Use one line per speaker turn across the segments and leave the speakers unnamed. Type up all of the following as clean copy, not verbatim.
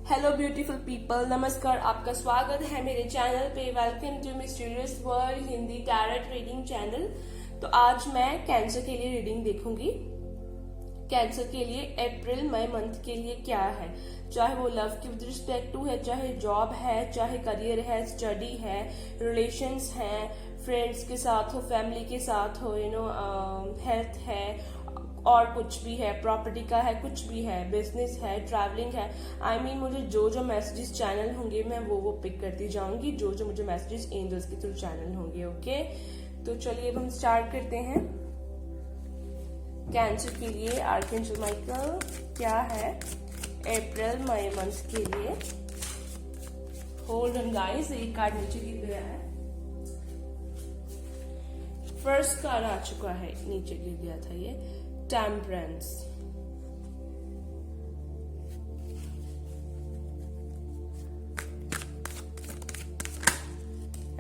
Hello beautiful people, नमस्कार। आपका स्वागत है मेरे चैनल पे। Welcome to mysterious world Hindi tarot reading channel. तो आज मैं कैंसर के लिए रीडिंग देखूंगी। कैंसर के लिए अप्रैल मई मंथ के लिए क्या है, चाहे वो लव की विद रिस्पेक्ट टू है, चाहे जॉब है, चाहे करियर है, स्टडी है, रिलेशंस हैं, फ्रेंड्स के साथ हो, फैमिली के साथ हो, हेल्थ है और कुछ भी है, प्रॉपर्टी का है, कुछ भी है, बिजनेस है, ट्रैवलिंग है। मुझे जो मैसेजेस चैनल होंगे मैं वो पिक करती जाऊंगी, जो मुझे मैसेजेस एंजल्स के थ्रू चैनल होंगे। ओके, तो चलिए अब हम स्टार्ट करते हैं। कैंसर के लिए आर्कएंजल माइकल क्या है अप्रैल मई मंथ के लिए। होल्ड ऑन गाइस, एक कार्ड नीचे गिर गया है। फर्स्ट कार्ड आ चुका है, नीचे गिर गया था ये, टेम्परेंस।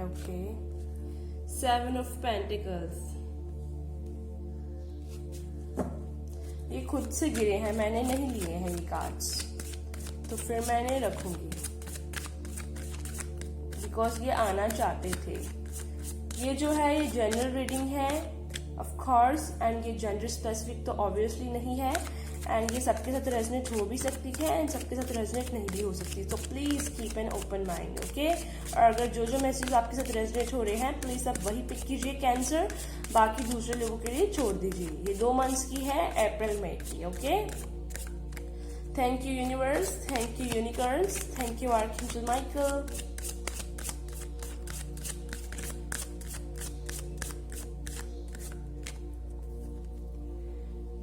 Okay, 7 of pentacles. ये खुद से गिरे हैं, मैंने नहीं लिए हैं ये कार्ड्स, तो फिर मैंने रखूंगी बिकॉज ये आना चाहते थे। ये जो है ये जनरल रीडिंग है ऑफ कोर्स, एंड ये जेंडर स्पेसिफिक तो ऑब्वियसली नहीं है, एंड ये सबके साथ रेजोनेट हो भी सकती है एंड सबके साथ रेजोनेट नहीं भी हो सकती। तो please keep an open mind. Okay, और अगर जो मैसेज आपके साथ रेजोनेट हो रहे हैं प्लीज आप वही पिक कीजिए कैंसर, बाकी दूसरे लोगों के लिए छोड़ दीजिए। ये 2 मंथ्स की है, अप्रैल मई की। Okay, thank you universe, thank you unicorns, thank you archangel Michael.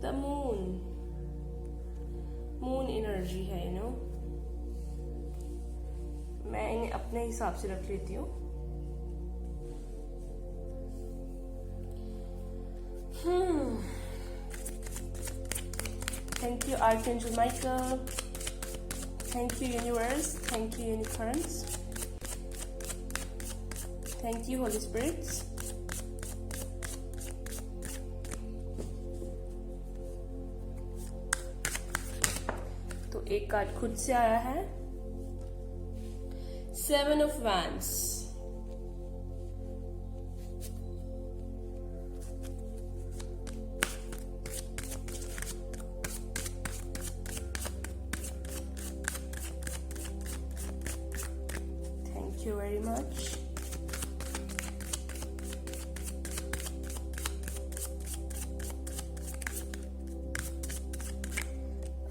The moon energy है, मैं इन्हें अपने हिसाब से रख लेती हूँ। Thank you archangel Michael, thank you universe, thank you unicorns, thank you holy spirits. तो एक कार्ड खुद से आया है, 7 of wands. Thank you very much.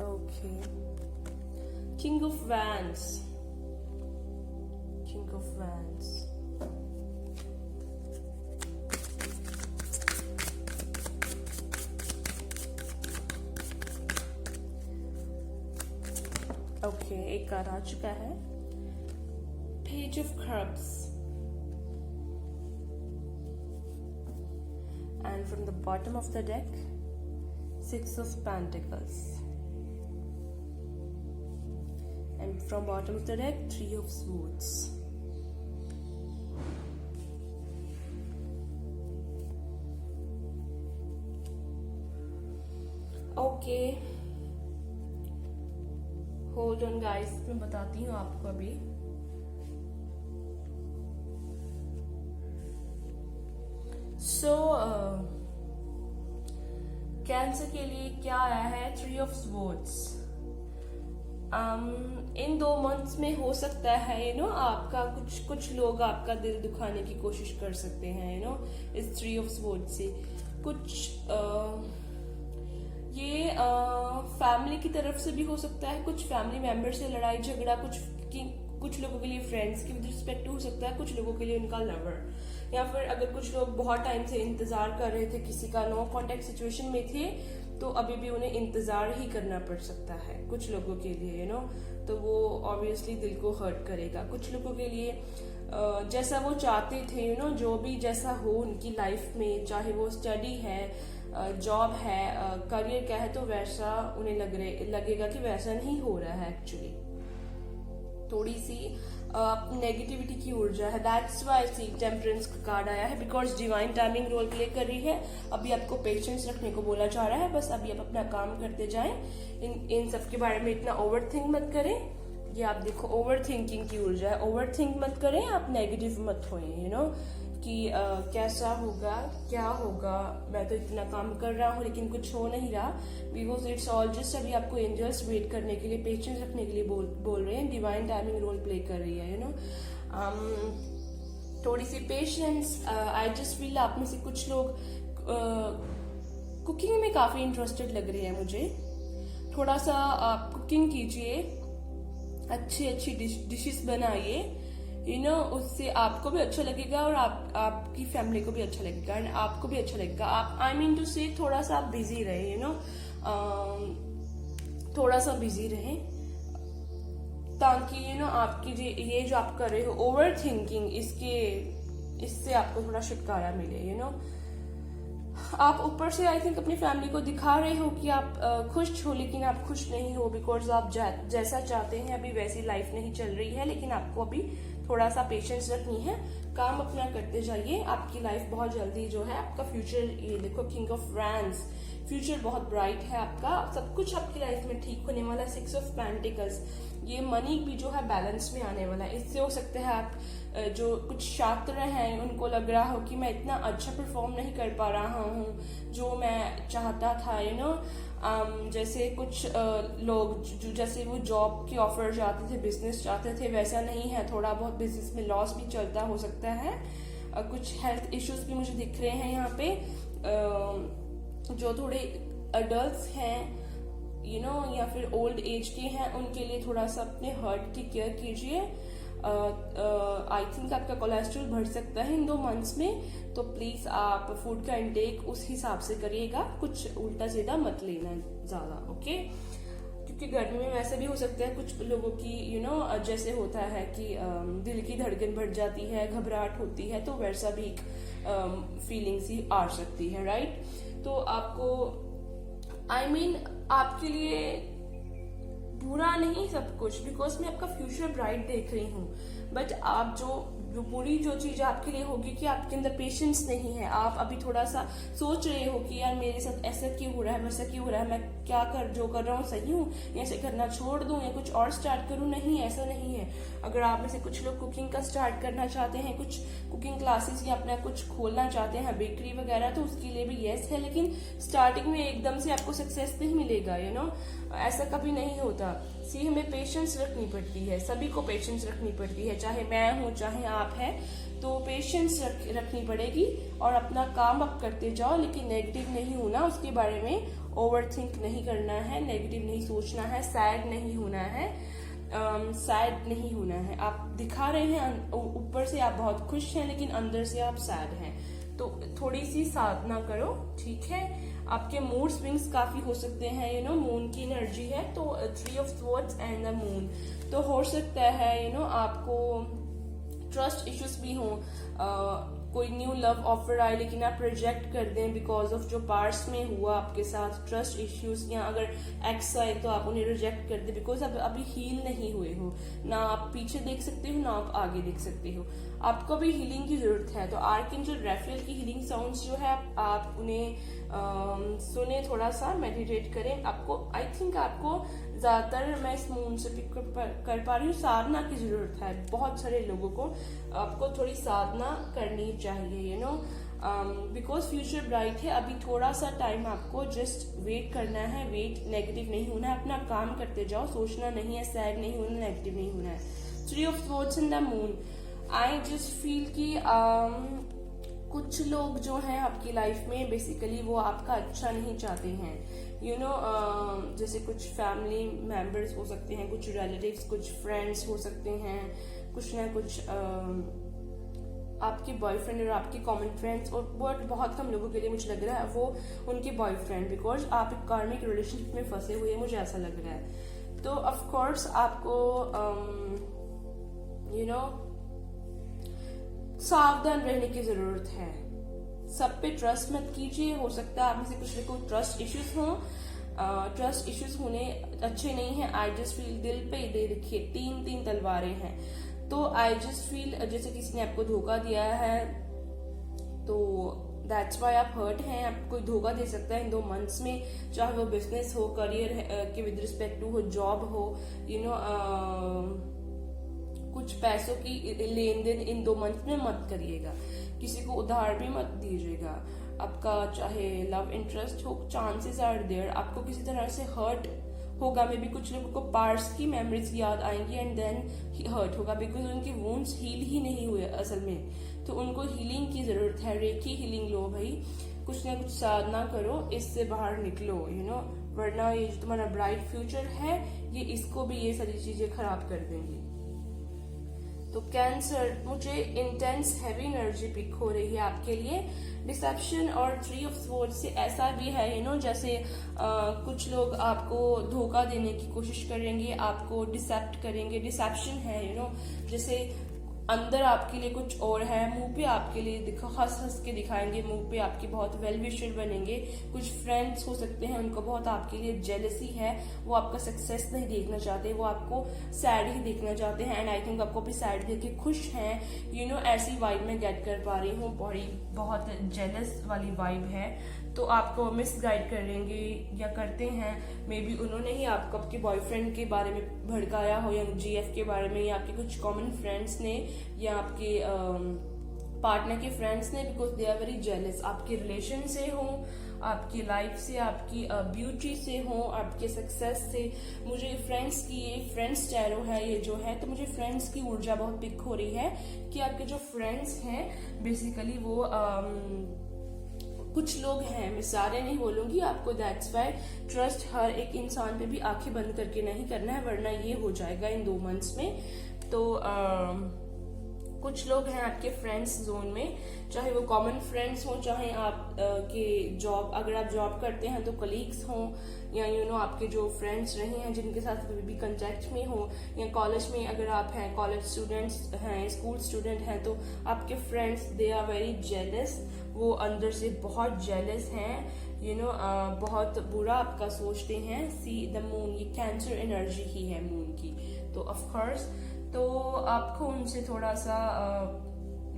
Okay, King of Wands, King of Wands. Okay, एक कार्ड आ चुका है, Page of Cups, and from the bottom of the deck 6 of Pentacles. And from bottom of the deck 3 of Swords. Okay, hold on guys, मैं बताती हूँ आपको अभी। So cancer के लिए क्या आया है, 3 of Swords। इन 2 मंथ्स में हो सकता है आपका कुछ लोग आपका दिल दुखाने की कोशिश कर सकते हैं इस 3 ऑफ स्वॉर्ड से। कुछ ये फैमिली की तरफ से भी हो सकता है, कुछ फैमिली मेंबर से लड़ाई झगड़ा, कुछ लोगों के लिए फ्रेंड्स की विद रिस्पेक्ट हो सकता है, कुछ लोगों के लिए उनका लवर, या फिर अगर कुछ लोग बहुत टाइम से इंतजार कर रहे थे, किसी का नो कॉन्टेक्ट सिचुएशन में थे, तो अभी भी उन्हें इंतजार ही करना पड़ सकता है कुछ लोगों के लिए तो वो ऑब्वियसली दिल को हर्ट करेगा। कुछ लोगों के लिए जैसा वो चाहते थे जो भी जैसा हो उनकी लाइफ में, चाहे वो स्टडी है, जॉब है, करियर क्या है, तो वैसा उन्हें लगेगा कि वैसा नहीं हो रहा है। एक्चुअली थोड़ी सी नेगेटिविटी की ऊर्जा है, दैट्स व्हाई सी टेम्परेंस का कार्ड आया है, because divine timing role play कर रही है। अभी आपको पेशेंस रखने को बोला जा रहा है, बस अभी आप अपना काम करते जाएं, इन सब के बारे में इतना ओवर थिंक मत करें, ये आप देखो ओवर थिंकिंग की ऊर्जा है। ओवर थिंक मत करें, आप नेगेटिव मत होएं, कि कैसा होगा, क्या होगा, मैं तो इतना काम कर रहा हूँ लेकिन कुछ हो नहीं रहा, बिकॉज इट्स ऑल जस्ट अभी आपको एंजल्स वेट करने के लिए, पेशेंस रखने के लिए बोल रहे हैं, डिवाइन टाइमिंग रोल प्ले कर रही है, थोड़ी सी पेशेंस। आई जस्ट फील आप में से कुछ लोग कुकिंग में काफी इंटरेस्टेड लग रहे हैं मुझे। थोड़ा सा आप कुकिंग कीजिए, अच्छी अच्छी डिशेस बनाइए, उससे आपको भी अच्छा लगेगा और आपकी फैमिली को भी अच्छा लगेगा एंड आपको भी अच्छा लगेगा। आप आई मीन टू से थोड़ा सा आप बिजी रहे, थोड़ा सा बिजी रहे, ताकि आपकी ये जो आप कर रहे हो ओवर थिंकिंग, इससे आपको थोड़ा छुटकारा मिले। आप ऊपर से आई थिंक अपनी फैमिली को दिखा रहे हो कि आप खुश हो, लेकिन आप खुश नहीं हो, बिकॉज आप जैसा चाहते हैं अभी वैसी लाइफ नहीं चल रही है। लेकिन आपको अभी थोड़ा सा पेशेंस रखनी है, काम अपना करते जाइए, आपकी लाइफ बहुत जल्दी जो है, आपका फ्यूचर, ये देखो किंग ऑफ वैंड्स, फ्यूचर बहुत ब्राइट है आपका, सब कुछ आपकी लाइफ में ठीक होने वाला है। 6 ऑफ पेंटिकल्स, ये मनी भी जो है बैलेंस में आने वाला है। इससे हो सकता है आप जो कुछ छात्र हैं उनको लग रहा हो कि मैं इतना अच्छा परफॉर्म नहीं कर पा रहा हूँ जो मैं चाहता था, जैसे कुछ लोग जैसे वो जॉब के ऑफर चाहते थे, बिजनेस चाहते थे, वैसा नहीं है, थोड़ा बहुत बिजनेस में लॉस भी चलता हो सकता है। कुछ हेल्थ इश्यूज भी मुझे दिख रहे हैं यहाँ पे, जो थोड़े अडल्ट हैं या फिर ओल्ड एज के हैं, उनके लिए थोड़ा सा अपने हार्ट की केयर कीजिए। आई थिंक आपका कोलेस्ट्रॉल बढ़ सकता है इन 2 मंथ्स में, तो प्लीज आप फूड का इंटेक उस हिसाब से करिएगा, कुछ उल्टा सीधा मत लेना ज्यादा, ओके? क्योंकि गर्मी में वैसे भी हो सकता है कुछ लोगों की जैसे होता है कि दिल की धड़कन बढ़ जाती है, घबराहट होती है, तो वैसा भी एक फीलिंग्स ही आ सकती है, राइट? तो आपको आई मीन आपके लिए बुरा नहीं सब कुछ, बिकॉज मैं आपका फ्यूचर ब्राइट देख रही हूँ, बट आप जो बुरी जो चीज आपके लिए होगी कि आपके अंदर पेशेंस नहीं है, आप अभी थोड़ा सा सोच रहे हो कि यार मेरे साथ ऐसा क्यों हो रहा है, वैसा क्यों हो रहा है, मैं जो कर रहा हूँ सही हूँ, ऐसे करना छोड़ दूं या कुछ और स्टार्ट करूँ। नहीं, ऐसा नहीं है। अगर आप में से कुछ लोग कुकिंग का स्टार्ट करना चाहते हैं, कुछ कुकिंग क्लासेस या अपना कुछ खोलना चाहते हैं, बेकरी वगैरह, तो उसके लिए भी यस है, लेकिन स्टार्टिंग में एकदम से आपको सक्सेस नहीं मिलेगा, ऐसा कभी नहीं होता। सी हमें पेशेंस रखनी पड़ती है, सभी को पेशेंस रखनी पड़ती है, चाहे मैं हूँ चाहे आप हैं, तो पेशेंस रखनी पड़ेगी और अपना काम आप करते जाओ, लेकिन नेगेटिव नहीं होना, उसके बारे में ओवर थिंक नहीं करना है, नेगेटिव नहीं सोचना है, सैड नहीं होना है, सैड नहीं होना है। आप दिखा रहे हैं ऊपर से आप बहुत खुश हैं, लेकिन अंदर से आप सैड हैं, तो थोड़ी सी साधना करो, ठीक है? आपके मूड स्विंग्स काफी हो सकते हैं, मून की एनर्जी है, तो 3 of swords and the moon, तो हो सकता है आपको ट्रस्ट इश्यूज भी हों, कोई न्यू लव ऑफर आए लेकिन आप रिजेक्ट कर दें बिकॉज ऑफ जो पार्ट्स में हुआ आपके साथ ट्रस्ट इश्यूज, या अगर एक्स आए तो आप उन्हें रिजेक्ट कर दें बिकॉज आप अभी हील नहीं हुए हो, ना आप पीछे देख सकते हो ना आप आगे देख सकते हो, आपको भी हीलिंग की जरूरत है। तो आर्कएंजल रैफेल की हीलिंग साउंड्स जो है आप उन्हें सुने, थोड़ा सा मेडिटेट करें। आपको आई थिंक आपको ज्यादातर मैं इस मून से पिक कर पा रही हूँ, साधना की जरूरत है बहुत सारे लोगों को, आपको थोड़ी साधना करनी चाहिए, बिकॉज फ्यूचर ब्राइट है। अभी थोड़ा सा टाइम आपको जस्ट वेट करना है, वेट, नेगेटिव नहीं होना है, अपना काम करते जाओ, सोचना नहीं है, सैड नहीं होना, नेगेटिव नहीं होना है। 3 of swords in the moon, I just feel कि कुछ लोग जो हैं आपकी लाइफ में बेसिकली वो आपका अच्छा नहीं चाहते हैं, जैसे कुछ फैमिली मेंबर्स हो सकते हैं, कुछ रिलेटिव्स, कुछ फ्रेंड्स हो सकते हैं, कुछ ना कुछ आपके बॉयफ्रेंड और आपके कॉमन फ्रेंड्स, और बहुत कम लोगों के लिए मुझे लग रहा है वो उनके बॉयफ्रेंड, बिकॉज आप एक कार्मिक रिलेशनशिप में फंसे हुए, मुझे ऐसा लग रहा है। तो ऑफ कोर्स आपको सावधान रहने की जरूरत है, सब पे ट्रस्ट मत कीजिए। हो सकता है आप में से कुछ को ट्रस्ट इश्यूज हो, ट्रस्ट इश्यूज होने अच्छे नहीं है। आई जस्ट फील दिल पे दे रखिए 3 तलवारें हैं, तो आई जस्ट फील जैसे किसी ने आपको धोखा दिया है, तो दैट्स वाई आप हर्ट हैं, आपको कोई धोखा दे सकता है इन 2 मंथ्स में, चाहे वो बिजनेस हो, करियर के विद रिस्पेक्ट टू हो, जॉब हो, कुछ पैसों की लेन देन इन 2 मंथ में मत करिएगा, किसी को उधार भी मत दीजिएगा। आपका चाहे लव इंटरेस्ट हो, चांसेस आर देयर आपको किसी तरह से हर्ट होगा। मे बी कुछ लोगों को पार्ट्स की मेमोरीज याद आएंगी एंड देन हर्ट होगा, बिकॉज उनकी वुंड्स हील ही नहीं हुए असल में, तो उनको हीलिंग की जरूरत है। रेकी हीलिंग लो भाई, कुछ ना कुछ साधना करो, इससे बाहर निकलो, वरना ये जो तुम्हारा ब्राइट फ्यूचर है ये इसको भी ये सारी चीजें खराब कर देंगी। तो कैंसर, मुझे इंटेंस हैवी एनर्जी पिक हो रही है आपके लिए। डिसेप्शन और 3 ऑफ स्वॉर्ड्स से ऐसा भी है जैसे कुछ लोग आपको धोखा देने की कोशिश करेंगे, आपको डिसेप्ट करेंगे। डिसेप्शन है जैसे अंदर आपके लिए कुछ और है, मुंह पे आपके लिए हंस हंस के दिखाएंगे, मुंह पे आपके बहुत वेल विशर बनेंगे। कुछ फ्रेंड्स हो सकते हैं उनको बहुत आपके लिए जेलसी है, वो आपका सक्सेस नहीं देखना चाहते, वो आपको सैड ही देखना चाहते हैं। एंड आई थिंक आपको भी सैड देख के खुश हैं, ऐसी वाइब में गेट कर पा रही हूँ, बहुत जेलस वाली वाइब है। तो आपको मिसगाइड करेंगे या करते हैं, मे बी उन्होंने ही आपको आपके बॉयफ्रेंड के बारे में भड़काया हो, या GF के बारे में, या आपके कुछ कॉमन फ्रेंड्स ने, या आपके पार्टनर के फ्रेंड्स ने, because they are very jealous आपके रिलेशन से हो, आपकी लाइफ से, आपकी ब्यूटी से हो, आपके सक्सेस से। मुझे फ्रेंड्स की, ये फ्रेंड्स टैरो है ये जो है, तो मुझे फ्रेंड्स की ऊर्जा बहुत पिक हो रही है कि आपके जो फ्रेंड्स हैं बेसिकली वो कुछ लोग हैं, मैं सारे नहीं बोलूंगी आपको। दैट्स वाई ट्रस्ट हर एक इंसान पे भी आंखें बंद करके नहीं करना है, वरना ये हो जाएगा इन 2 मंथ्स में। तो कुछ लोग हैं आपके फ्रेंड्स जोन में, चाहे वो कॉमन फ्रेंड्स हो, चाहे आप के जॉब, अगर आप जॉब करते हैं तो कलीग्स हों, या आपके जो फ्रेंड्स रहे हैं जिनके साथ कभी भी कंटेक्ट में हो, या कॉलेज में अगर आप हैं, कॉलेज स्टूडेंट्स हैं, स्कूल स्टूडेंट हैं, तो आपके friends they are very jealous, वो अंदर से बहुत जेलस हैं, बहुत बुरा आपका सोचते हैं। सी द मून, ये कैंसर एनर्जी ही है मून की, तो ऑफ कोर्स तो आपको उनसे थोड़ा सा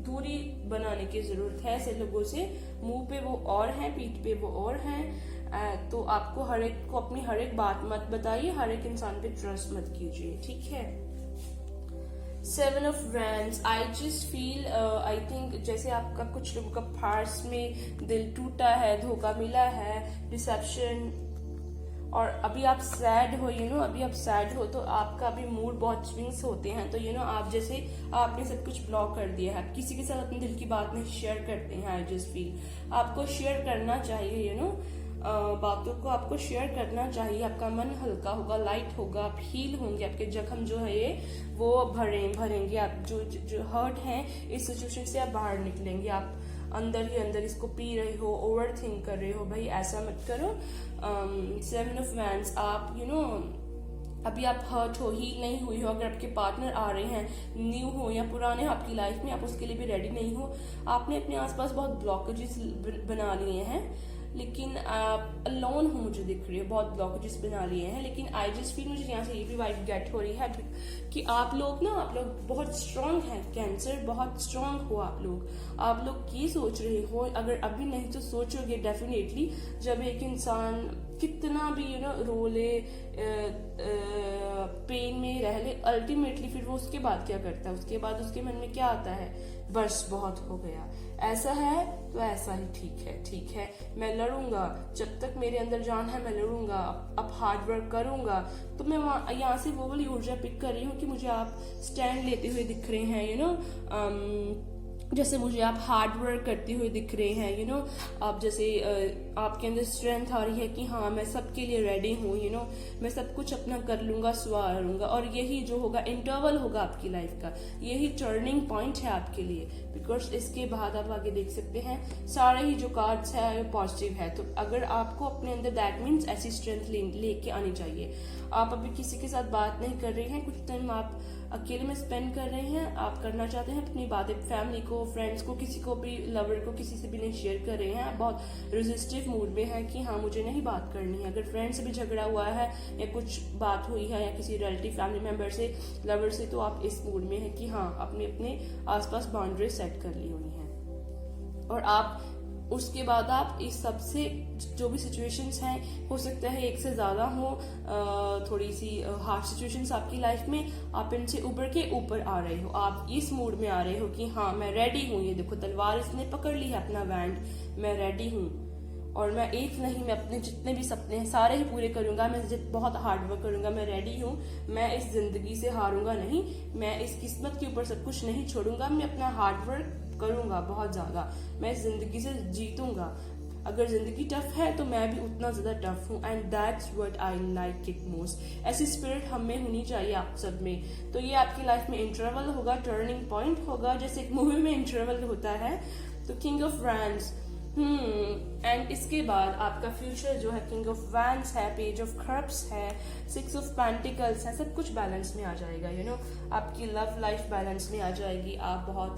दूरी बनाने की जरूरत है। ऐसे लोगों से मुंह पे वो और हैं, पीठ पे वो और हैं, तो आपको हर एक को अपनी हर एक बात मत बताइए, हर एक इंसान पे ट्रस्ट मत कीजिए, ठीक है। 7 of wands, I just feel, I think जैसे आपका कुछ लोगों का पास्ट में दिल टूटा है, धोखा मिला है, डिसेप्शन, और अभी आप सैड हो, अभी आप सैड हो, तो आपका अभी मूड बहुत स्विंग्स होते हैं, तो आप जैसे आपने सब कुछ ब्लॉक कर दिया है, आप किसी के साथ अपने दिल की बात नहीं शेयर करते हैं। आई जस्ट फील आपको शेयर करना चाहिए, बातों को आपको शेयर करना चाहिए, आपका मन हल्का होगा, लाइट होगा, आप हील होंगे, आपके जख्म जो है ये वो भरेंगे, आप जो हर्ट हैं इस सिचुएशन से आप बाहर निकलेंगे। आप अंदर ही अंदर इसको पी रहे हो, ओवर थिंक कर रहे हो, भाई ऐसा मत करो। 7 ऑफ वैंड्स, आप अभी आप हर्ट हो, हील नहीं हुई हो, अगर आपके पार्टनर आ रहे हैं, न्यू हो या पुराने आपकी लाइफ में, आप उसके लिए भी रेडी नहीं हो, आपने अपने आसपास बहुत ब्लॉकेजेस बना लिए हैं, लेकिन आप अलोन हो, मुझे दिख रही है, बहुत ब्लॉकेजेस बना लिए हैं। लेकिन आई जस्ट फील, मुझे यहाँ से ये भी वाइब गेट हो रही है कि आप लोग बहुत स्ट्रांग हैं, कैंसर बहुत स्ट्रांग हो आप लोग की सोच रहे हो, अगर अभी नहीं तो सोचोगे डेफिनेटली, जब एक इंसान कितना भी रो ले, पेन में रह ले, अल्टीमेटली फिर वो उसके बाद क्या करता है, उसके बाद उसके मन में क्या आता है, बस बहुत हो गया, ऐसा है तो ऐसा ही ठीक है, मैं लड़ूंगा, जब तक मेरे अंदर जान है मैं लड़ूंगा, अब हार्ड वर्क करूंगा। तो मैं यहाँ से वो वाली ऊर्जा पिक कर रही हूँ कि मुझे आप स्टैंड लेते हुए दिख रहे हैं, जैसे मुझे आप हार्ड वर्क करते हुए दिख रहे हैं, आप जैसे आपके अंदर स्ट्रेंथ आ रही है कि हाँ मैं सबके लिए रेडी हूँ, मैं सब कुछ अपना कर लूंगा, सवारूंगा, और यही जो होगा इंटरवल होगा आपकी लाइफ का, यही टर्निंग पॉइंट है आपके लिए, बिकॉज इसके बाद आप आगे देख सकते हैं सारे ही जो कार्ड्स है पॉजिटिव है। तो अगर आपको अपने अंदर दैट मीन्स ऐसी स्ट्रेंथ लेके आनी चाहिए। आप अभी किसी के साथ बात नहीं कर रहे हैं, कुछ टाइम आप अकेले में स्पेंड कर रहे हैं, आप करना चाहते हैं अपनी बातें फैमिली को, फ्रेंड्स को, किसी को भी, लवर को, किसी से भी नहीं शेयर कर रहे हैं, आप बहुत रेजिस्टिव मूड में है कि हाँ मुझे नहीं बात करनी है। अगर फ्रेंड से भी झगड़ा हुआ है या कुछ बात हुई है या किसी रिलेटिव फैमिली मेंबर से, लवर से, तो आप इस मूड में है कि हाँ अपने आसपास बाउंड्री सेट कर ली हुई है, और आप उसके बाद आप इस सबसे जो भी सिचुएशंस हैं, हो सकता है एक से ज्यादा हो, थोड़ी सी हार्ड सिचुएशंस आपकी लाइफ में, आप इनसे उबर के ऊपर आ रहे हो, आप इस मूड में आ रहे हो कि हाँ मैं रेडी हूँ, ये देखो तलवार इसने पकड़ ली है अपना बैंड, मैं रेडी हूँ और मैं एक नहीं, मैं अपने जितने भी सपने हैं सारे ही पूरे करूंगा, मैं बहुत हार्ड वर्क करूंगा, मैं रेडी हूँ, मैं इस जिंदगी से हारूंगा नहीं, मैं इस किस्मत के ऊपर सब कुछ नहीं छोड़ूंगा, मैं अपना हार्ड वर्क करूंगा बहुत ज्यादा, मैं इस जिंदगी से जीतूंगा, अगर जिंदगी टफ है तो मैं भी उतना ज्यादा टफ हूँ, and that's what I like it most. ऐसी स्पिरिट हम में होनी चाहिए आप सब में। तो ये आपकी लाइफ में इंटरवल होगा, टर्निंग पॉइंट होगा, जैसे एक मूवी में इंटरवल होता है। तो किंग ऑफ वैंड्स, एंड इसके बाद आपका फ्यूचर जो है किंग ऑफ वैंड्स है, पेज ऑफ कप्स है, 6 ऑफ पेंटिकल्स है, सब कुछ बैलेंस में आ जाएगा। यू नो आपकी लव लाइफ बैलेंस में आ जाएगी, आप बहुत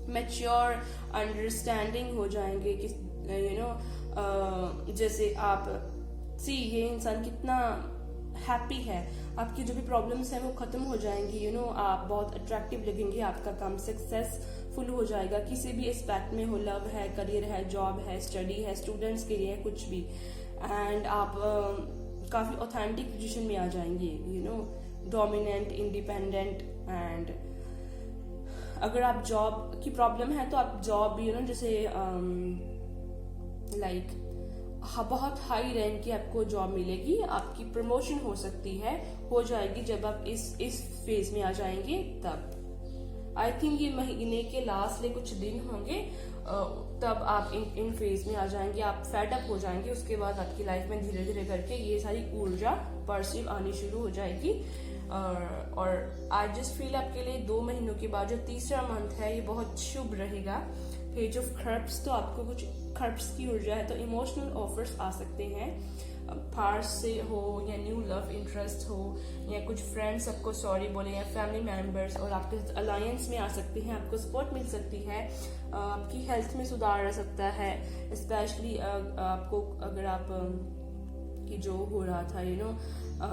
मैच्योर अंडरस्टैंडिंग हो जाएंगे कि यू नो जैसे आप ये इंसान कितना हैप्पी है, आपकी जो भी प्रॉब्लम्स हैं वो खत्म हो जाएंगी। यू नो आप बहुत अट्रैक्टिव लगेंगे, आपका काम सक्सेसफुल हो जाएगा किसी भी एस्पेक्ट में हो, लव है, करियर है, जॉब है, स्टडी है, स्टूडेंट्स के लिए कुछ भी, एंड आप काफी ऑथेंटिक पोजीशन में आ जाएंगे, you know dominant, independent. And अगर आप जॉब की प्रॉब्लम है तो आप जॉब यू नो जैसे लाइक बहुत हाई रैंक की आपको जॉब मिलेगी, आपकी प्रमोशन हो सकती है, हो जाएगी जब आप इस फेज में आ जाएंगे तब। आई थिंक ये महीने के लास्ट ले कुछ दिन होंगे, तब आप इन फेज में आ जाएंगे, आप फेडअप हो जाएंगे। उसके बाद आपकी लाइफ में धीरे धीरे करके ये सारी ऊर्जा पॉजिटिव आनी शुरू हो जाएगी। और आई जस्ट फील आपके लिए 2 महीनों के बाद जो तीसरा मंथ है ये बहुत शुभ रहेगा। पेज ऑफ कप्स, तो आपको कुछ कप्स की ऊर्जा है, तो इमोशनल ऑफर्स आ सकते हैं, पार्स से हो या न्यू लव इंटरेस्ट हो, या कुछ फ्रेंड्स आपको सॉरी बोले, या फैमिली मेंबर्स और आपके साथ अलायंस में आ सकते हैं, आपको सपोर्ट मिल सकती है, आपकी हेल्थ में सुधार आ सकता है, स्पेशली आपको अगर आप कि जो हो रहा था यू नो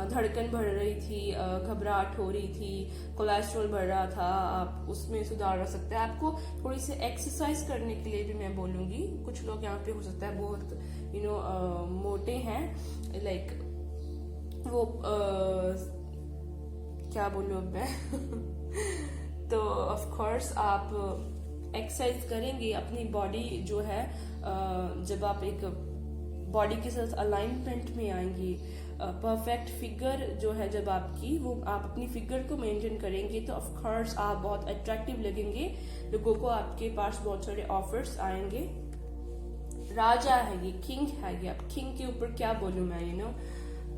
धड़कन बढ़ रही थी, घबराहट हो रही थी, कोलेस्ट्रॉल बढ़ रहा था, आप उसमें सुधार हो सकता है। आपको थोड़ी सी एक्सरसाइज करने के लिए भी मैं बोलूंगी। कुछ लोग यहाँ पे हो सकता है बहुत यू नो मोटे हैं, लाइक वो क्या बोलूं अब मैं तो ऑफ कोर्स आप एक्सरसाइज करेंगे, अपनी बॉडी जो है जब आप एक बॉडी के साथ अलाइनमेंट में आएंगी, परफेक्ट फिगर जो है जब आपकी, वो आप अपनी फिगर को मेंटेन करेंगे तो ऑफ कोर्स आप बहुत अट्रैक्टिव लगेंगे, लोगों को आपके पास बहुत सारे ऑफर्स आएंगे। राजा है ये, किंग है ये, अब किंग के ऊपर क्या बोलूं मैं, you know.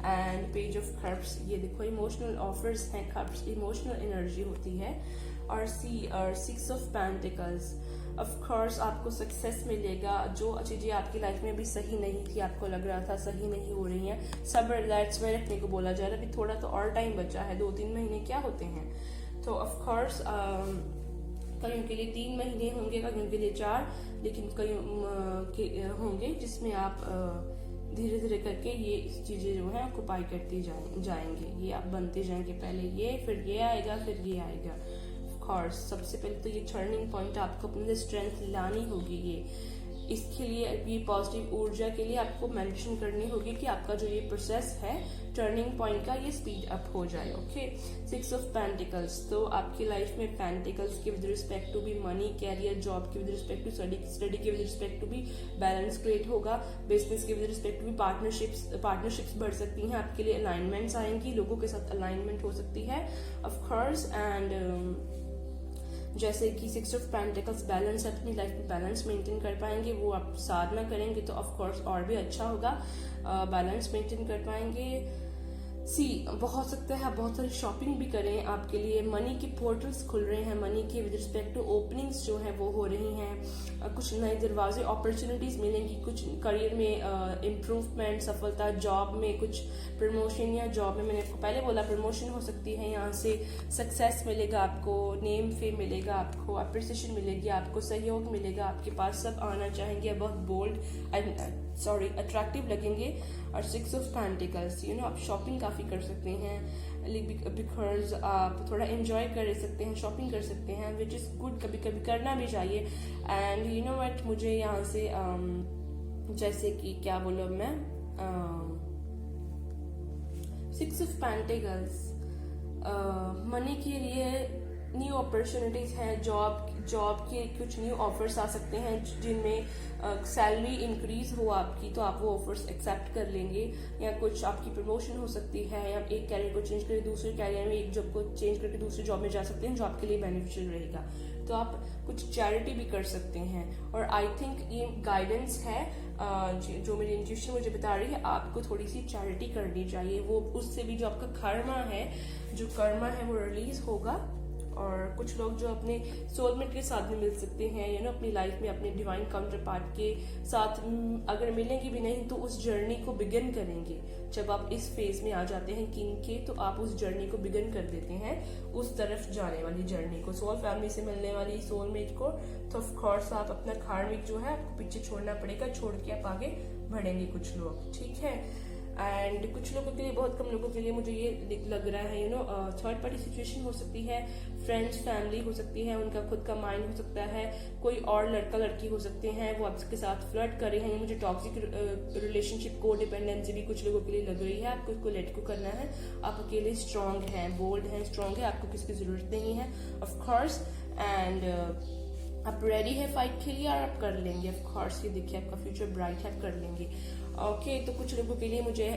And page of cups, ये देखो इमोशनल ऑफर्स हैं, कप्स इमोशनल एनर्जी होती है। और 6 ऑफ पेंटिकल्स, ऑफ कोर्स आपको सक्सेस मिलेगा। जो चीजें आपकी लाइफ में अभी सही नहीं थी, आपको लग रहा था सही नहीं हो रही हैं, सब रिलैक्स में रखने को बोला जा रहा है। अभी थोड़ा तो और टाइम बचा है, 2-3 महीने क्या होते हैं। तो ऑफ कोर्स कईयों के लिए 3 महीने होंगे, कईयों के लिए 4, लेकिन कई होंगे जिसमें आप धीरे धीरे करके ये चीजें जो है ऑक्युपाई करती जाएंगे, ये आप बनते जाएंगे, पहले ये, फिर ये आएगा, फिर ये आएगा। कोर्स सबसे पहले तो ये टर्निंग पॉइंट आपको अपने लिए स्ट्रेंथ लानी होगी। इसके लिए ये पॉजिटिव ऊर्जा के लिए आपको मेडिटेशन करनी होगी कि आपका जो ये प्रोसेस है टर्निंग पॉइंट का, ये स्पीड अप हो जाए। ओके, 6 ऑफ पेंटिकल्स, तो आपकी लाइफ में पेंटिकल्स के विद रिस्पेक्ट टू भी मनी, कैरियर, जॉब के विद रिस्पेक्ट टू स्टडी के विद रिस्पेक्ट टू भी बैलेंस क्रिएट होगा, बिजनेस के विद रिस्पेक्ट टू भी पार्टनरशिप्स बढ़ सकती हैं, आपके लिए अलाइनमेंट्स आएंगी, लोगों के साथ अलाइनमेंट हो सकती है ऑफ कोर्स। एंड जैसे कि 6 ऑफ पेंटिकल्स बैलेंस, अपनी लाइफ में बैलेंस मेंटेन कर पाएंगे, वो आप साधना करेंगे तो ऑफ कोर्स और भी अच्छा होगा, बैलेंस मेंटेन कर पाएंगे। बहुत सकता है आप बहुत सारी शॉपिंग भी करें, आपके लिए मनी के पोर्टल्स खुल रहे हैं, मनी के विद रिस्पेक्ट टू ओपनिंग्स जो है वो हो रही हैं, कुछ नए दरवाजे अपॉर्चुनिटीज मिलेंगी, कुछ करियर में इम्प्रूवमेंट, सफलता, जॉब में कुछ प्रमोशन, या जॉब में मैंने आपको पहले बोला प्रमोशन हो सकती है, यहाँ से सक्सेस मिलेगा आपको, नेम फेम मिलेगा आपको, अप्रिसिएशन मिलेगी आपको, सहयोग मिलेगा, आपके पास सब आना चाहेंगे, बहुत बोल्ड अट्रैक्टिव लगेंगे, और 6 ऑफ पेंटिकल्स, आप शॉपिंग काफ़ी कर सकते हैं बिकॉज आप थोड़ा एंजॉय कर सकते हैं, शॉपिंग कर सकते हैं, विच इज़ गुड, कभी कभी करना भी चाहिए। एंड यू नो व्हाट, मुझे यहाँ से जैसे कि क्या बोलो मैं, 6 ऑफ पेंटिकल्स मनी के लिए न्यू अपॉर्चुनिटीज हैं, जॉब के कुछ न्यू ऑफर्स आ सकते हैं जिनमें सैलरी इंक्रीज हो आपकी, तो आप वो ऑफर्स एक्सेप्ट कर लेंगे, या कुछ आपकी प्रमोशन हो सकती है, या एक कैरियर को चेंज करके दूसरे कैरियर में, एक जॉब को चेंज करके दूसरी जॉब में जा सकते हैं जो आपके लिए बेनिफिशियल रहेगा। तो आप कुछ चैरिटी भी कर सकते हैं। और आई थिंक ये गाइडेंस है जो मेरी इंट्यूशन मुझे बता रही है, आपको थोड़ी सी चैरिटी करनी चाहिए, वो उससे भी जो आपका कर्मा है वो रिलीज होगा। और कुछ लोग जो अपने सोलमेट के साथ भी मिल सकते हैं, अपनी लाइफ में अपने डिवाइन काउंटर पार्ट के साथ अगर मिलेंगे भी नहीं तो उस जर्नी को बिगिन करेंगे। जब आप इस फेज में आ जाते हैं किंग के, तो आप उस जर्नी को बिगिन कर देते हैं, उस तरफ जाने वाली जर्नी को, सोल फैमिली से मिलने वाली सोलमेट को। तो ऑफ कोर्स आप अपना कार्मिक जो है आपको पीछे छोड़ना पड़ेगा, छोड़ के आप आगे बढ़ेंगे कुछ लोग, ठीक है। एंड कुछ लोगों के लिए, बहुत कम लोगों के लिए मुझे ये लग रहा है थर्ड पार्टी सिचुएशन हो सकती है, फ्रेंड्स फैमिली हो सकती है, उनका खुद का माइंड हो सकता है, कोई और लड़का लड़की हो सकते हैं, वो आपके साथ फ्लर्ट कर रहे हैं। मुझे टॉक्सिक रिलेशनशिप को डिपेंडेंसी भी कुछ लोगों के लिए लग रही है, आपको इसको लेट को करना है। आप अकेले स्ट्रांग हैं, बोल्ड हैं, स्ट्रांग है, आपको किसकी जरूरत नहीं है ऑफ कोर्स। एंड आप रेडी है फाइट के लिए और आप कर लेंगे ऑफ कोर्स। ये देखिए आपका फ्यूचर ब्राइट है, आप कर लेंगे। ओके तो कुछ लोगों के लिए मुझे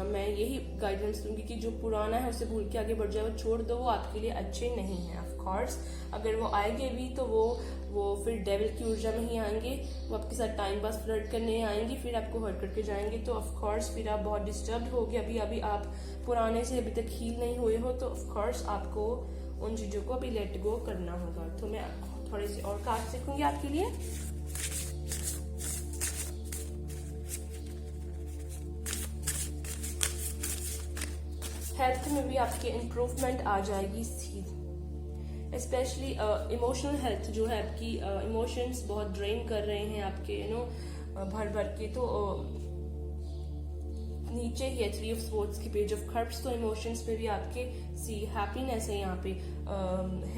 मैं यही गाइडेंस दूंगी कि जो पुराना है उसे भूल के आगे बढ़ जाए, वो छोड़ दो, वो आपके लिए अच्छे नहीं है ऑफ कोर्स। अगर वो आएंगे भी तो वो फिर डेविल की ऊर्जा में ही आएंगे, वो आपके साथ टाइम पास फ्लर्ट करने आएंगे, फिर आपको हर्ट करके जाएंगे, तो ऑफ कोर्स फिर आप बहुत डिस्टर्ब होगे। अभी आप पुराने से अभी तक हील नहीं हुए हो, तो ऑफ कोर्स आपको उन चीजों को अभी लेट गो करना होगा। तो मैं थोड़े से और कार्ड सीखूंगी आपके लिए। हेल्थ में भी आपके इम्प्रूवमेंट आ जाएगी, स्पेशली इमोशनल हेल्थ जो है आपकी, इमोशंस बहुत ड्रेन कर रहे हैं आपके भर भर के, तो नीचे ही है 3 ऑफ स्वॉर्ड्स की पेज ऑफ कप्स। तो इमोशंस में भी आपके हैप्पीनेस है यहाँ पे,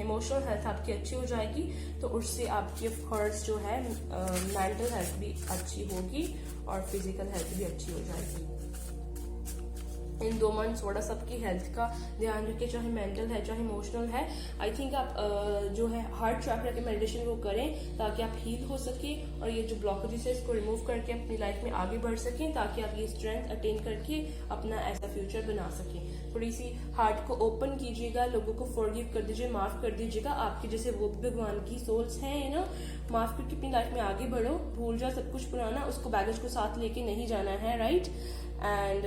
इमोशनल हेल्थ आपकी अच्छी हो जाएगी, तो उससे आपकी ऑफ कोर्स जो है मेंटल हेल्थ भी अच्छी होगी और फिजिकल हेल्थ भी अच्छी हो जाएगी। इन 2 मंथ्स थोड़ा सबकी हेल्थ का ध्यान रखें, चाहे मेंटल है चाहे इमोशनल है। आई थिंक आप जो है हार्ट चक्र के मेडिटेशन वो करें ताकि आप हील हो सके और ये जो ब्लॉकेजेस है इसको रिमूव करके अपनी लाइफ में आगे बढ़ सकें, ताकि आप ये स्ट्रेंथ अटेन करके अपना ऐसा फ्यूचर बना सकें। थोड़ी सी हार्ट को ओपन कीजिएगा, लोगों को फॉरगिव कर दीजिए, माफ कर दीजिएगा। आपके जैसे वो भगवान की सोल्स हैं माफ करके अपनी लाइफ में आगे बढ़ो, भूल जाओ सब कुछ पुराना, उसको बैगेज को साथ लेके नहीं जाना है, राइट। एंड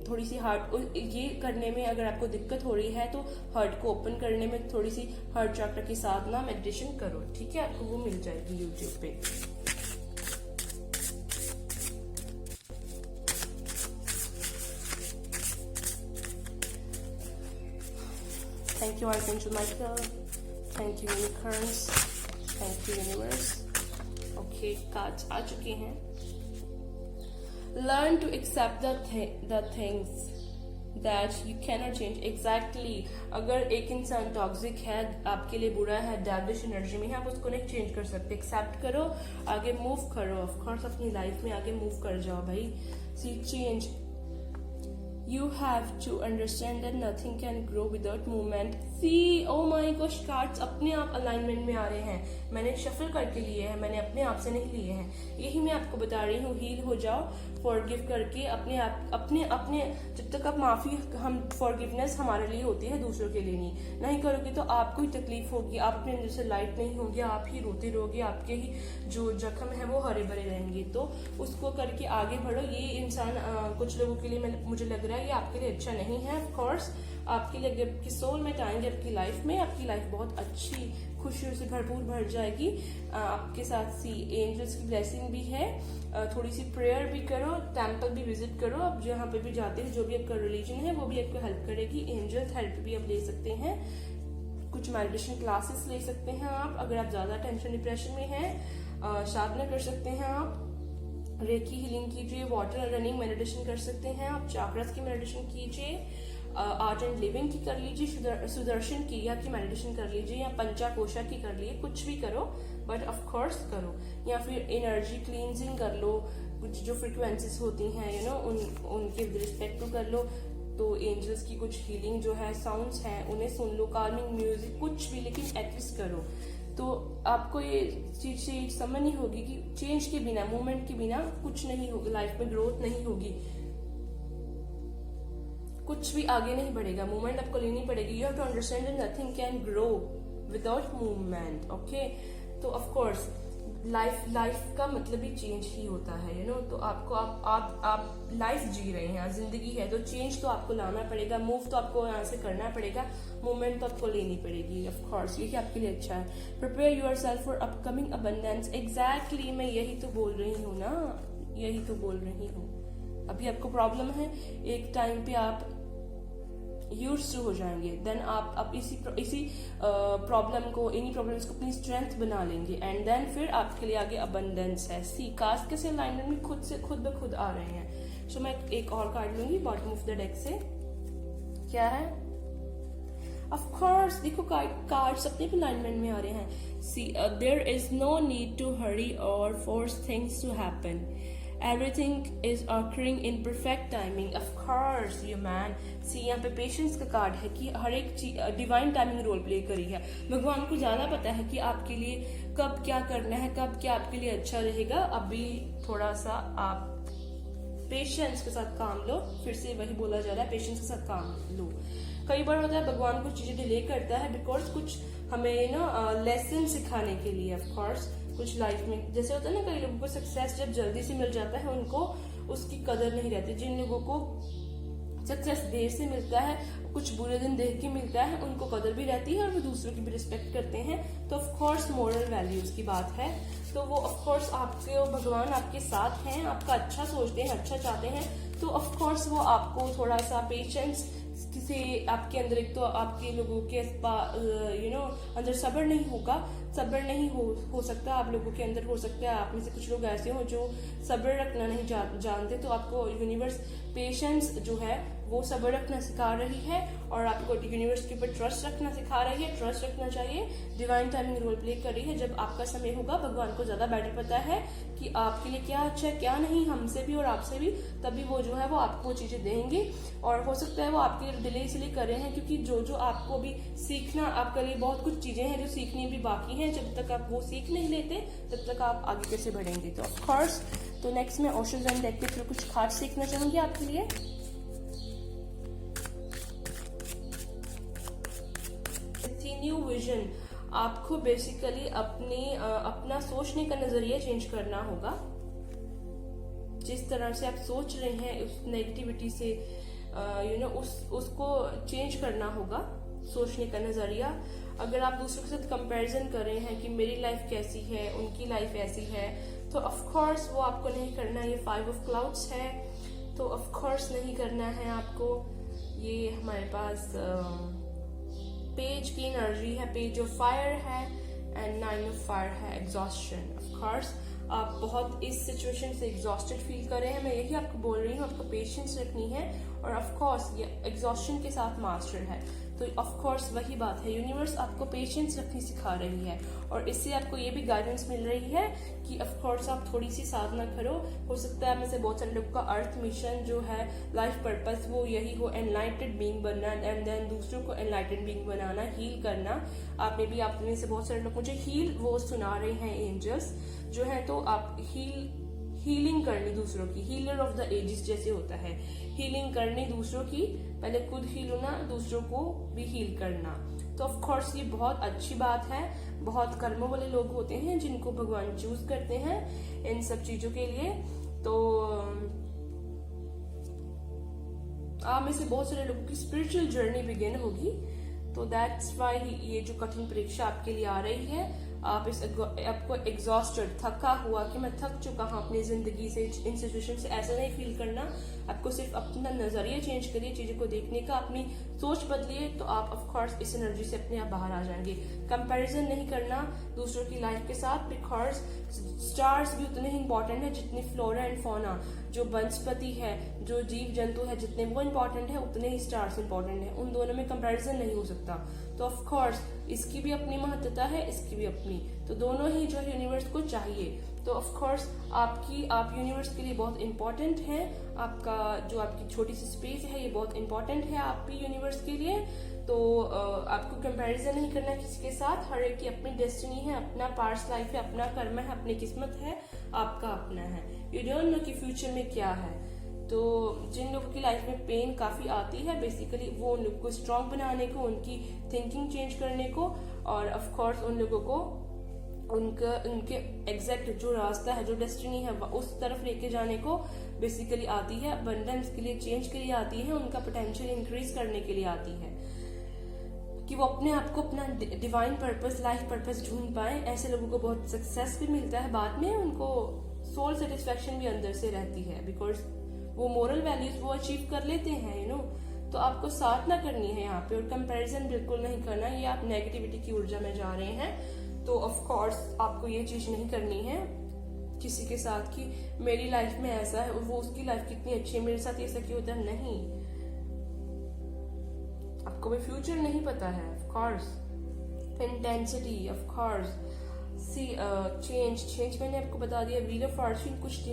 थोड़ी सी हार्ट ये करने में अगर आपको दिक्कत हो रही है तो हार्ट को ओपन करने में थोड़ी सी हार्ट चक्र के साथ ना मेडिटेशन करो, ठीक है, आपको वो मिल जाएगी यूट्यूब पे। Thank you archangel Michael, thank you unicorns, thank you universe. Okay cards आ चुके हैं। Learn to accept the things that you cannot change. Exactly. अगर एक इंसान टॉक्सिक है, आपके लिए बुरा है, डैविश एनर्जी में है, आप उसको नहीं चेंज कर सकते। एक्सेप्ट करो, आगे मूव करो, ऑफ कोर्स अपनी लाइफ में आगे मूव कर जाओ भाई। सी change, you have to understand that nothing can grow without movement. See, oh my gosh, cards अपने आप अलाइनमेंट में आ रहे हैं, मैंने शफल करके लिए हैं, मैंने अपने आप से नहीं लिए हैं। यही मैं आपको बता रही हूँ, हील हो जाओ फॉरगिव करके अपने आप, अपने जब तक आप माफी, हम फॉरगिवनेस हमारे लिए होती है, दूसरों के लिए नहीं करोगे तो आपको ही तकलीफ होगी, आप अपने अंदर से लाइट नहीं होगी, आप ही रोते रहोगे, आपके ही जो जख्म है वो हरे भरे रहेंगे। तो उसको करके आगे बढ़ो। ये इंसान कुछ लोगों के लिए मुझे लग रहा है ये आपके लिए अच्छा नहीं है। ऑफ कोर्स आपके लिए अगर आपकी सोलमेट आएंगे आपकी लाइफ में, आपकी लाइफ बहुत अच्छी खुशियों से भरपूर भर जाएगी। आपके साथ सी एंजल्स की ब्लेसिंग भी है। थोड़ी सी प्रेयर भी करो, टेम्पल भी विजिट करो, आप जहाँ पे भी जाते हैं, जो भी आपका रिलीजन है वो भी आपको हेल्प करेगी। एंजल हेल्प भी आप ले सकते हैं, कुछ मेडिटेशन क्लासेस ले सकते हैं आप। अगर आप ज्यादा टेंशन डिप्रेशन में हैं, साधना कर सकते हैं आप। रेकी हीलिंग कीजिए, वाटर रनिंग मेडिटेशन कर सकते हैं आप, चाक्रस की मेडिटेशन कीजिए, आर्ट एंड लिविंग की कर लीजिए, सुदर्शन क्रिया की मेडिटेशन कर लीजिए, या पंचाकोशा की कर लीजिए, कुछ भी करो बट ऑफ कोर्स करो। या फिर एनर्जी क्लींजिंग कर लो, कुछ जो फ्रिक्वेंसीज होती हैं उनके रिस्पेक्ट टू कर लो। तो एंजल्स की कुछ हीलिंग जो है, साउंड्स हैं उन्हें सुन लो, कार्मिंग म्यूजिक कुछ भी, लेकिन एटलीस्ट करो। तो आपको ये चीज से समझ नहीं होगी कि चेंज के बिना, मूवमेंट के बिना कुछ नहीं होगा, लाइफ में ग्रोथ नहीं होगी, कुछ भी आगे नहीं बढ़ेगा। मूवमेंट आपको लेनी पड़ेगी। You have to understand that nothing can grow without movement. Okay, तो ऑफ कोर्स लाइफ का मतलब ही चेंज ही होता है, तो आपको आप लाइफ जी रहे हैं, जिंदगी है, तो चेंज तो आपको लाना पड़ेगा, मूव तो आपको यहाँ से करना पड़ेगा, मूवमेंट तो आपको लेनी पड़ेगी। ऑफ कोर्स यही आपके लिए अच्छा है। Prepare yourself for upcoming abundance. Exactly, मैं यही तो बोल रही हूँ ना, यही तो बोल रही हूँ। अभी आपको प्रॉब्लम है, एक टाइम पे आप यूज्ड टू हो जाएंगे, देन आप इसी प्रॉब्लम को, इन्हीं प्रॉब्लम्स को अपनी स्ट्रेंथ बना लेंगे, एंड देन फिर आपके लिए आगे अबंडेंस है। सी कास्ट के अलाइनमेंट में खुद से खुद ब खुद आ रहे हैं। सो मैं एक और कार्ड लूंगी बॉटम ऑफ द डेक से। क्या है? ऑफ कोर्स देखो, कार्ड्स अपने अलाइनमेंट में आ रहे हैं। See there is no need to hurry और force things to happen, everything is occurring in perfect timing, of course you man। सी यहाँ पे पेशेंस का कार्ड है कि हर एक चीज डिवाइन टाइमिंग रोल प्ले करी है। भगवान को ज्यादा पता है कि आपके लिए कब क्या करना है, कब क्या आपके लिए अच्छा रहेगा। अभी थोड़ा सा आप पेशेंस के साथ काम लो। फिर से वही बोला जा रहा है, पेशेंस के साथ काम लो। कई बार होता है भगवान कुछ चीजें डिले करता है बिकॉज कुछ हमें लेसन सिखाने के लिए। ऑफ कोर्स कुछ लाइफ में जैसे होता है ना, कई लोगों को सक्सेस जब जल्दी से मिल जाता है उनको उसकी कदर नहीं रहती। जिन लोगों को सक्सेस देर से मिलता है, कुछ बुरे दिन देख के मिलता है, उनको कदर भी रहती है और वो दूसरों की भी रिस्पेक्ट करते हैं। तो ऑफ कोर्स मोरल वैल्यूज की बात है, तो वो ऑफ कोर्स आपके और भगवान आपके साथ हैं, आपका अच्छा सोचते हैं, अच्छा चाहते हैं। तो ऑफ कोर्स वो आपको थोड़ा सा पेशेंस से, आपके अंदर एक तो आपके लोगों के अंदर सब्र नहीं होगा, सब्र नहीं हो सकता आप लोगों के अंदर। हो सकता है आप में से कुछ लोग ऐसे हो जो सब्र रखना नहीं जानते, तो आपको यूनिवर्स पेशेंस जो है वो सब्र रखना सिखा रही है और आपको यूनिवर्स के ऊपर ट्रस्ट रखना सिखा रही है। ट्रस्ट रखना चाहिए, डिवाइन टाइमिंग रोल प्ले कर रही है। जब आपका समय होगा, भगवान को ज्यादा बेटर पता है कि आपके लिए क्या अच्छा है क्या नहीं, हमसे भी और आपसे भी, तभी वो जो है वो आपको वो चीजें देंगे। और हो सकता है वो आपके लिए डिले इसलिए कर रहे हैं क्योंकि जो आपको भी सीखना, आपके लिए बहुत कुछ चीजें हैं जो सीखनी भी बाकी हैं। जब तक आप वो सीख नहीं लेते तब तक आप आगे कैसे बढ़ेंगे। तो ऑफ कोर्स, तो नेक्स्ट मैं ओशोजन डेक के थ्रू कुछ खास सीखना चाहूंगी आपके लिए। न्यू विजन, आपको बेसिकली अपना सोचने का नजरिया चेंज करना होगा। जिस तरह से आप सोच रहे हैं उस नेगेटिविटी से उसको चेंज करना होगा, सोचने का नजरिया। अगर आप दूसरों के साथ कंपैरिजन कर रहे हैं कि मेरी लाइफ कैसी है, उनकी लाइफ ऐसी है, तो ऑफ कोर्स वो आपको नहीं करना। ये 5 ऑफ क्लाउड्स है, तो ऑफ कोर्स नहीं करना है आपको। ये हमारे पास पेज की एनर्जी है, पेज ऑफ फायर है, एंड 9 ऑफ फायर है, एग्जॉस्शन। ऑफ कोर्स आप बहुत इस सिचुएशन से एग्जॉस्टेड फील कर रहे हैं। मैं यही आपको बोल रही हूँ, आपको पेशेंस रखनी है। और ऑफ कोर्स ये एग्जॉस्शन के साथ मास्टर है, तो ऑफ कोर्स वही बात है, यूनिवर्स आपको पेशेंस रखनी सिखा रही है। और इससे आपको ये भी गाइडेंस मिल रही है कि ऑफ कोर्स आप थोड़ी सी साधना करो। हो सकता है में से बहुत सारे लोगों का अर्थ मिशन जो है, लाइफ पर्पस, वो यही हो, एनलाइटेड बीइंग बनना, एंड देन दूसरों को एनलाइटेड बीइंग बनाना, हील करना। आप में से बहुत सारे लोग मुझे हील वो सुना रहे हैं, एंजल्स जो है। तो आप हीलिंग करनी दूसरों की, हीलर ऑफ द एजेस जैसे होता है, हीलिंग करनी दूसरों की, पहले खुद हील होना, दूसरों को भी हील करना। तो ऑफ कोर्स ये बहुत अच्छी बात है। बहुत कर्मों वाले लोग होते हैं जिनको भगवान चूज करते हैं इन सब चीजों के लिए। तो आप में से बहुत सारे लोगों की स्पिरिचुअल जर्नी बिगिन होगी। तो दैट्स वाई ये जो कठिन परीक्षा आपके लिए आ रही है, आपको एग्जॉस्टेड, थका हुआ कि मैं थक चुका हूँ अपनी जिंदगी से, इन सिचुएशन से, ऐसा नहीं फील करना। आपको सिर्फ अपना नजरिया चेंज करिए चीजों को देखने का, अपनी सोच बदलिए, तो आप ऑफ कोर्स इस एनर्जी से अपने आप बाहर आ जाएंगे। कंपैरिजन नहीं करना दूसरों की लाइफ के साथ, बिकॉज स्टार्स भी उतने ही इंपॉर्टेंट है जितने फ्लोरा एंड फौना, जो वनस्पति है, जो जीव जंतु है, जितने वो इंपॉर्टेंट है उतने ही स्टार्स इंपॉर्टेंट है। उन दोनों में कंपैरिजन नहीं हो सकता। तो ऑफ कोर्स इसकी भी अपनी महत्वता है, इसकी भी अपनी, तो दोनों ही जो है यूनिवर्स को चाहिए। तो ऑफ कोर्स आप यूनिवर्स के लिए बहुत इंपॉर्टेंट है। आपकी छोटी सी स्पेस है ये बहुत इंपॉर्टेंट है आप भी यूनिवर्स के लिए। तो आपको कंपैरिजन नहीं करना किसी के साथ। हर एक की अपनी डेस्टिनी है, अपना पास्ट लाइफ है, अपना कर्म है, अपनी किस्मत है, आपका अपना है। यू डोंट नो कि फ्यूचर में क्या है। तो जिन लोगों की लाइफ में पेन काफी आती है, बेसिकली वो उन लोगों को स्ट्रांग बनाने को, उनकी थिंकिंग चेंज करने को, और ऑफ कोर्स उन लोगों को उनके एग्जैक्ट जो रास्ता है, जो डेस्टिनी है, उस तरफ लेके जाने को बेसिकली आती है। अबंडेंस के लिए, चेंज के लिए आती है, उनका पोटेंशियल इंक्रीज करने के लिए आती है, कि वो अपने आप को अपना डिवाइन पर्पस, लाइफ पर्पस ढूंढ पाए। ऐसे लोगों को बहुत सक्सेस भी मिलता है बाद में, उनको सोल सेटिस्फेक्शन भी अंदर से रहती है, बिकॉज वो मोरल वैल्यूज वो अचीव कर लेते हैं, यू नो। तो आपको साथ ना करनी है यहाँ पे, और कंपैरिजन बिल्कुल नहीं करना। ये आप नेगेटिविटी की ऊर्जा में जा रहे हैं, तो ऑफ कोर्स आपको ये चीज नहीं करनी है किसी के साथ कि मेरी लाइफ में ऐसा है और वो उसकी लाइफ कितनी अच्छी है, मेरे साथ ऐसा क्यों होता है। नहीं, आपको भी फ्यूचर नहीं पता है। Of course intensity, of course change मैंने आपको बता दिया। व्हील ऑफ फॉर्च्यून, कुछ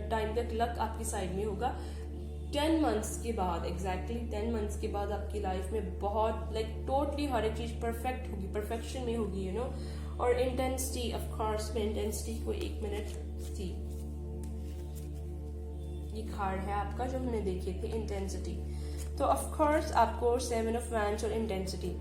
टाइम तक लक आपकी साइड में होगा। 10 मंथ्स के बाद, एग्जैक्टली 10 मंथ्स के बाद आपकी लाइफ में बहुत टोटली हर एक चीज परफेक्ट होगी, परफेक्शन में होगी, यू नो। और इंटेंसिटी, ऑफ कोर्स मैं इंटेंसिटी को 1 मिनट सी, ये कार्ड है आपका जो हमने देखे थे, इंटेंसिटी। तो ऑफ कोर्स आपको 7 ऑफ वैंड्स और इंटेंसिटी,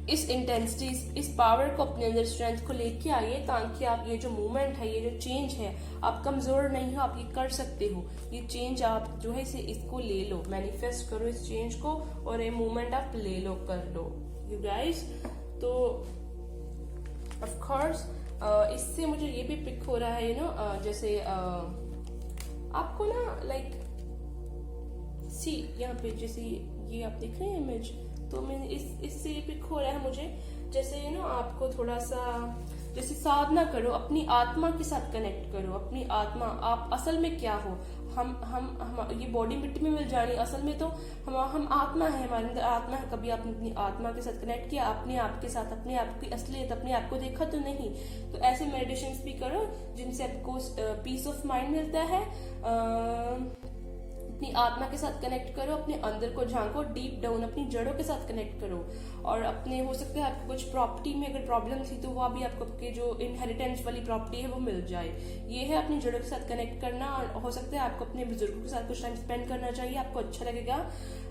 इस इंटेंसिटी, इस पावर को अपने अंदर, स्ट्रेंथ को लेके आइए, ताकि आप ये जो मूवमेंट है, ये जो चेंज है, आप कमजोर नहीं हो, आप ये कर सकते हो। ये चेंज आप जो है इसको ले लो, मैनिफेस्ट करो इस चेंज को, और ये मूवमेंट आप ले लो, कर लो यू गाइस। तो ऑफ कोर्स इससे मुझे ये भी पिक हो रहा है, यू नो, जैसे आपको ना सी यहाँ पे, जैसे ये आप देख रहे हैं इमेज, तो मैं इससे पिक हो रहा है मुझे, जैसे यू नो आपको थोड़ा सा जैसे साधना करो, अपनी आत्मा के साथ कनेक्ट करो। अपनी आत्मा, आप असल में क्या हो। हम ये बॉडी मिट्टी में मिल जानी, असल में तो हम आत्मा है, हमारे अंदर आत्मा है। कभी आपने अपनी आत्मा के साथ कनेक्ट किया, अपने आप के साथ, अपने आप की असलियत, अपने आप को देखा तो नहीं। तो ऐसे मेडिटेशंस भी करो जिनसे आपको पीस ऑफ माइंड मिलता है। अपनी आत्मा के साथ कनेक्ट करो, अपने अंदर को झांको, डीप डाउन अपनी जड़ों के साथ कनेक्ट करो। और अपने, हो सकता है आपको कुछ प्रॉपर्टी में अगर प्रॉब्लम थी तो वो अभी आपको आपके जो इनहेरिटेंस वाली प्रॉपर्टी है वो मिल जाए। ये है अपनी जड़ों के साथ कनेक्ट करना। और हो सकता है आपको अपने बुजुर्गों के साथ कुछ टाइम स्पेंड करना चाहिए, आपको अच्छा लगेगा।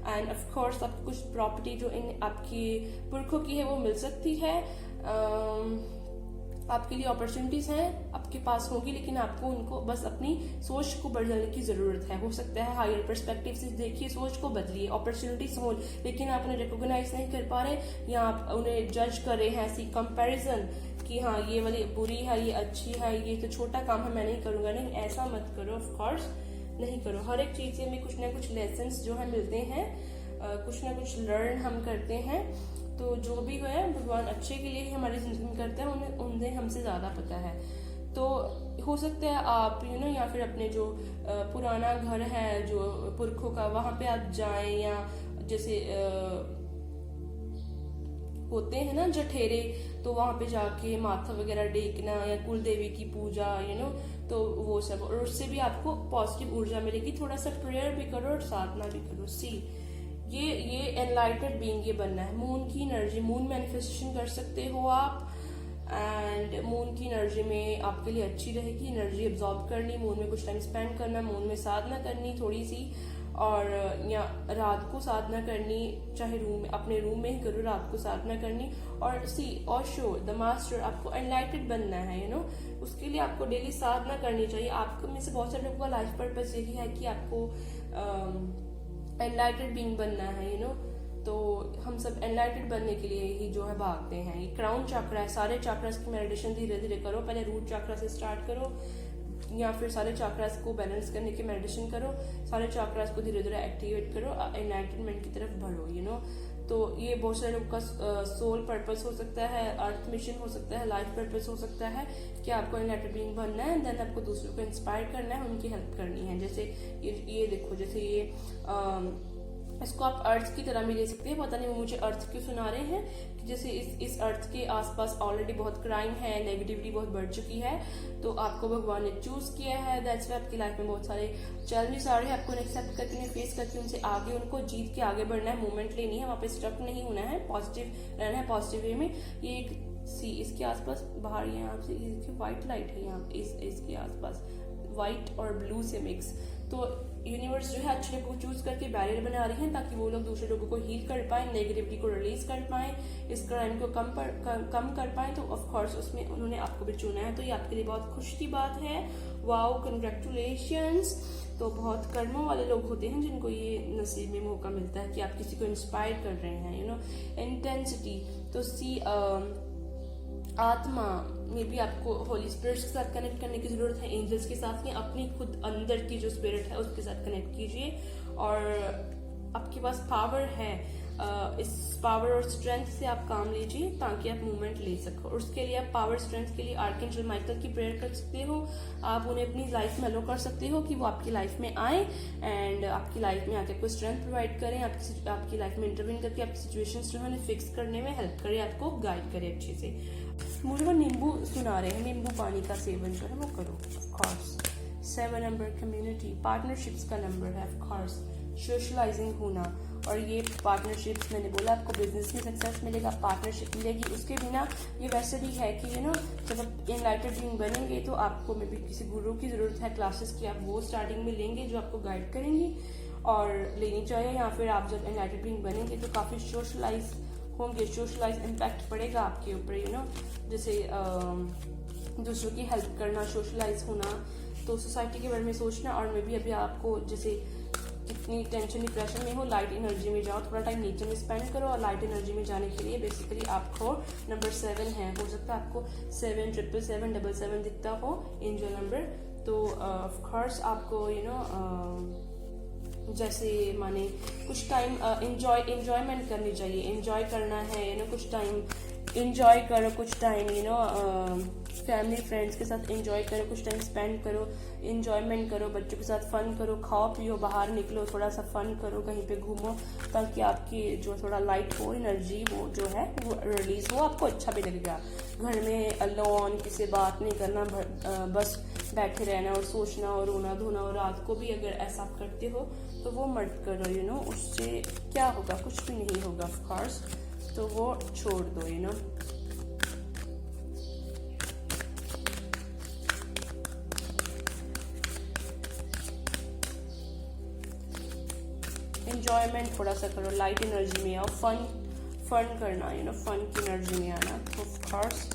एंड ऑफ कोर्स आपको कुछ प्रॉपर्टी जो आपकी पुरखों की है वो मिल सकती है। आपके लिए अपॉर्चुनिटीज हैं, आपके पास होगी, लेकिन आपको उनको बस अपनी सोच को बदलने की जरूरत है। हो सकता है हायर पर्सपेक्टिव से देखिए, सोच को बदलिए, अपॉर्चुनिटीज हो, लेकिन आप उन्हें रिकॉग्नाइज नहीं कर पा रहे, या आप उन्हें जज कर रहे हैं ऐसी कंपैरिजन कि हाँ ये वाली बुरी है, ये अच्छी है, ये तो छोटा काम है, मैं नहीं करूंगा। नहीं, ऐसा मत करो, ऑफ कोर्स नहीं करो। हर एक चीज से हमें कुछ ना कुछ लेसन्स जो है मिलते हैं, कुछ ना कुछ लर्न हम करते हैं। तो जो भी है भगवान अच्छे के लिए ही हमारी जिंदगी में करते हैं, उन्हें हमसे ज्यादा पता है। तो हो सकता है आप यू नो, या फिर अपने जो पुराना घर है जो पुरखों का, वहां पे आप जाएं, या जैसे होते हैं ना जठेरे, तो वहां पे जाके माथा वगैरह टेकना, या कुल देवी की पूजा, यू नो, तो वो सब, और उससे भी आपको पॉजिटिव ऊर्जा मिलेगी। थोड़ा सा प्रेयर भी करो और साधना भी करो। सी ये एनलाइटेड बीइंग ये बनना है। मून की एनर्जी, मून मैनिफेस्टेशन कर सकते हो आप, एंड मून की एनर्जी में आपके लिए अच्छी रहेगी। एनर्जी एब्जॉर्ब करनी, मून में कुछ टाइम स्पेंड करना, मून में साधना करनी थोड़ी सी, और या रात को साधना करनी, चाहे अपने रूम में ही करो, रात को साधना करनी। और ओशो द मास्टर, आपको एनलाइटेड बनना है, यू नो, उसके लिए आपको डेली साधना करनी चाहिए। आपको में से बहुत सारे लोगों का लाइफ पर्पस यही है कि आपको एनलाइटेड बीइंग बनना है, यू नो। तो हम सब एनलाइटेड बनने के लिए ही जो है भागते हैं। ये क्राउन चक्र है, सारे चक्रास की मेडिटेशन धीरे धीरे करो, पहले रूट चक्र से स्टार्ट करो या फिर सारे चक्रास को बैलेंस करने की मेडिटेशन करो, सारे चक्रास को धीरे धीरे एक्टिवेट करो, एनलाइटनमेंट की तरफ बढ़ो, तो ये बहुत सारे लोगों का सोल पर्पस हो सकता है, अर्थ मिशन हो सकता है, लाइफ पर्पस हो सकता है कि आपको एनलाइटेड बीइंग बनना है, देन आपको दूसरों को इंस्पायर करना है, उनकी हेल्प करनी है। जैसे ये देखो, जैसे ये इसको आप अर्थ की तरह भी ले सकते हैं। पता नहीं वो मुझे अर्थ क्यों सुना रहे हैं कि जैसे इस अर्थ के आसपास ऑलरेडी बहुत क्राइम है, नेगेटिविटी बहुत बढ़ चुकी है, तो आपको भगवान ने चूज किया है, दैट्स वाई आपकी लाइफ में बहुत सारे चैलेंजेस आ रहे हैं, आपको एक्सेप्ट करके उन्हें फेस करके उनसे आगे उनको जीत के आगे बढ़ना है, मूवमेंट लेनी है, वहाँ पे स्टक नहीं होना है, पॉजिटिव रहना है, पॉजिटिव वे में। ये एक इसके आसपास बाहर यहाँ से इसकी व्हाइट लाइट है, यहाँ इसके आसपास व्हाइट और ब्लू से मिक्स, तो यूनिवर्स जो है अच्छे को चूज करके बैरियर बना रही है ताकि वो लोग दूसरे लोगों को हील कर पाए, नेगेटिविटी को रिलीज कर पाए, इस क्राइम को कम कर पाए। तो ऑफ कोर्स उसमें उन्होंने आपको भी चुना है, तो ये आपके लिए बहुत खुशी की बात है। Wow, congratulations. तो बहुत कर्मों वाले लोग होते हैं जिनको ये नसीब में मौका मिलता है कि आप किसी को इंस्पायर कर रहे हैं, इंटेंसिटी। तो आत्मा में भी आपको होली स्पिरिट्स के साथ कनेक्ट करने की जरूरत है, एंजल्स के साथ, या अपनी खुद अंदर की जो स्पिरिट है उसके साथ कनेक्ट कीजिए। और आपके पास पावर है, इस पावर और स्ट्रेंथ से आप काम लीजिए ताकि आप मूवमेंट ले सको। और उसके लिए आप पावर स्ट्रेंथ के लिए आर्कएंजल माइकल की प्रेयर कर सकते हो, आप उन्हें अपनी लाइफ में अलो कर सकते हो कि वो आपकी लाइफ में आए एंड आपकी लाइफ में आके कोई स्ट्रेंथ प्रोवाइड करें, आपकी लाइफ में इंटरवीन करके आपकी सिचुएशंस जो है उन्हें फिक्स करने में हेल्प करे, आपको गाइड करे अच्छे से। मुझे वो नींबू सुना रहे हैं, नींबू पानी का सेवन जो है वो करो, of course. 7 number community, partnerships का नंबर है, ऑफ कोर्स। सोशलाइजिंग होना, और ये पार्टनरशिप्स मैंने बोला आपको बिजनेस में सक्सेस मिलेगा, पार्टनरशिप मिलेगी। उसके बिना ये वैसे भी है कि जब आप एनलाइटेड बीइंग बनेंगे तो आपको में भी किसी गुरु की जरूरत है, क्लासेस की, आप वो स्टार्टिंग में लेंगे जो आपको गाइड करेंगी और लेनी चाहिए। या फिर आप जब एनलाइटेड बीइंग बनेंगे तो काफ़ी सोशलाइज होंगे, सोशलाइज इम्पैक्ट पड़ेगा आपके ऊपर, जैसे दूसरों की हेल्प करना, सोशलाइज होना, तो सोसाइटी के बारे में सोचना। और मैं भी अभी आपको जैसे कितनी टेंशन डिप्रेशन में हो, लाइट एनर्जी में जाओ, थोड़ा टाइम नेचर में स्पेंड करो। और लाइट एनर्जी में जाने के लिए बेसिकली आपको नंबर 7 है, हो सकता है आपको 7 7 7 7 7 दिखता हो एंजल नंबर। तो ऑफ कोर्स आपको जैसे माने कुछ टाइम एंजॉयमेंट करनी चाहिए, एंजॉय करना है, कुछ टाइम एंजॉय करो, कुछ टाइम फैमिली फ्रेंड्स के साथ एंजॉय करो, कुछ टाइम स्पेंड करो, एंजॉयमेंट करो, बच्चों के साथ फन करो, खाओ पियो, बाहर निकलो, थोड़ा सा फन करो, कहीं पे घूमो, ताकि आपकी जो थोड़ा लाइट हो, एनर्जी वो जो है वो रिलीज हो, आपको अच्छा भी लगेगा। घर में अलोन किसी बात नहीं करना, बस बैठे रहना और सोचना और रोना धोना, और रात को भी अगर ऐसा आप करते हो तो वो मत करो, उससे क्या होगा, कुछ भी नहीं होगा ऑफ कोर्स, तो वो छोड़ दो। एंजॉयमेंट थोड़ा सा करो, लाइट एनर्जी में आओ, फन करना, फन की एनर्जी में आना, of course.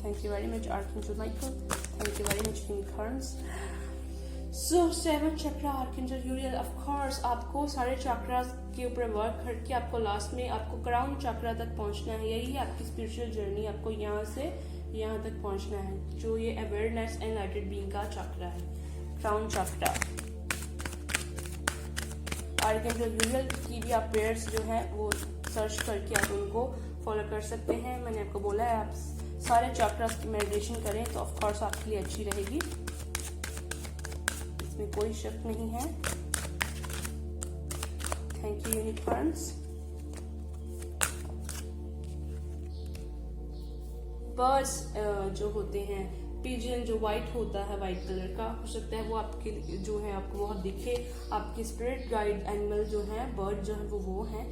Thank you very much, Archangel Michael. Thank you very much, unicorns. So 7 chakra, Archangel Uriel, of course आपको सारे चक्रास के ऊपर वर्क करके आपको लास्ट में आपको क्राउन चक्रा तक पहुंचना है। यही है आपकी स्पिरिचुअल जर्नी, आपको यहाँ से यहाँ तक पहुंचना है, जो ये अवेयरनेस एंड लाइटेड बीइंग का चक्रा है, क्राउन चक्रा। आर्कएंजल यूरियल की भी आप प्रेयर्स जो है वो सर्च करके आप उनको फॉलो कर सकते हैं। मैंने आपको बोला है आप सारे चक्रास की मेडिटेशन करें तो ऑफ कोर्स आपके लिए अच्छी रहेगी, इसमें कोई शक नहीं है। Thank you unicorns. बर्ड्स जो होते हैं, पिजन जो व्हाइट होता है, व्हाइट कलर का, हो सकता है वो आपके जो है आपको बहुत दिखे, आपके स्पिरिट गाइड एनिमल जो है, बर्ड जो है वो है।